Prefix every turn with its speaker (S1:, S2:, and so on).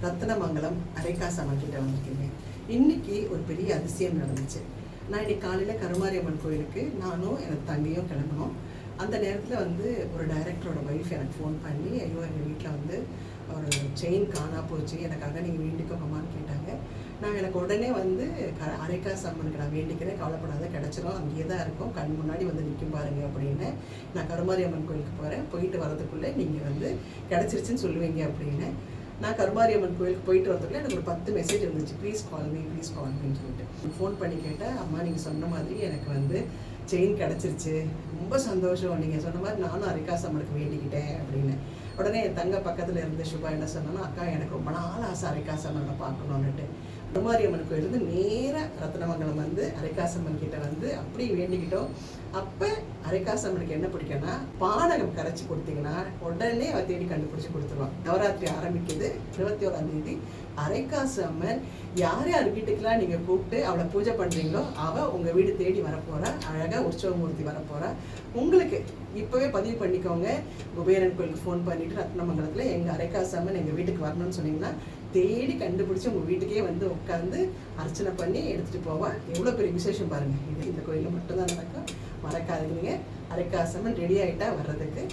S1: ரத்னமங்கலம் அரைக்காசம்மன் கிட்ட வந்திருக்கீங்க. இன்னைக்கு ஒரு பெரிய அதிசயம் நடந்துச்சு. நான் இன்னைக்கு காலையில் கருமாரியம்மன் கோயிலுக்கு நானும் எனக்கு தங்கையும் கிளம்பணும். அந்த நேரத்தில் ஒரு டைரக்டரோட ஒய்ஃப் எனக்கு ஃபோன் பண்ணி, ஐயோ எங்கள் வீட்டில் ஒரு செயின் காணா போச்சு, எனக்காக நீங்கள் வேண்டிக்கோங்கம்மான்னு கேட்டாங்க. எனக்கு உடனே அரைக்காசம்மனுக்கு நான் வேண்டிக்கிறேன், கவலைப்படாத கிடச்சிரும், அங்கேயே தான் இருக்கும், கண் முன்னாடி நிற்கும் பாருங்க அப்படின்னு. நான் கருமாரியம்மன் கோயிலுக்கு போகிறேன், போயிட்டு வரதுக்குள்ளே நீங்கள் கிடச்சிருச்சுன்னு சொல்லுவீங்க அப்படின்னு. நான் கருமாரியம்மன் கோயிலுக்கு போயிட்டு வரதுக்குள்ள எனக்கு ஒரு 10 மெசேஜ் வந்துச்சு, ப்ளீஸ் கால் மீன்னு சொல்லிட்டு. ஃபோன் பண்ணி கேட்டேன், அம்மா நீங்கள் சொன்ன மாதிரி எனக்கு செயின் கிடச்சிருச்சு, ரொம்ப சந்தோஷம், நீங்கள் சொன்ன மாதிரி நானும் அரைக்காசம்மனுக்கு வேண்டிக்கிட்டேன் அப்படின்னு. உடனே என் தங்க பக்கத்தில் இருந்த சுபா என்ன சொன்னா, அக்கா எனக்கு ரொம்ப நாள் ஆசை அரைக்காசம்மனை பார்க்கணுன்னுட்டு. கருமாரியம்மன் கோயிலிருந்து நேராக ரத்னமங்கலம் அரைக்காசம்மன் கிட்ட அப்படியே வேண்டிக்கிட்டோம். அப்போ அரைக்காசம்மனுக்கு என்ன பிடிக்கும்னா, பானகம் கரைச்சி கொடுத்தீங்கன்னா உடனே அவ தேடி கண்டுபிடிச்சி கொடுத்துருவான். நவராத்திரி ஆரம்பிக்குது 21ஆம் தேதி. அரைக்காசம்மன் யார் யார் வீட்டுக்கெல்லாம் நீங்கள் கூப்பிட்டு அவளை பூஜை பண்ணுறீங்களோ அவள் உங்கள் வீடு தேடி வரப்போகிறா, அழகாக உற்சவமூர்த்தி வரப்போகிறா. உங்களுக்கு இப்போவே பதிவு பண்ணிக்கோங்க. குபேரன் கோயிலுக்கு ஃபோன் பண்ணிவிட்டு ரத்னமங்கலத்தில் எங்கள் அரைக்காசம்மன் எங்கள் வீட்டுக்கு வரணும்னு சொன்னீங்கன்னா தேடி கண்டுபிடிச்சி உங்கள் வீட்டுக்கே உட்காந்து அர்ச்சனை பண்ணி எடுத்துகிட்டு போவா. எவ்வளோ பெரிய விசேஷம் பாருங்கள். இது இந்த கோயிலில் மட்டும்தான் நடக்கும். மறக்காதீங்க. அரைக்காசம்மன் ரெடி ஆகிட்டா வர்றதுக்கு.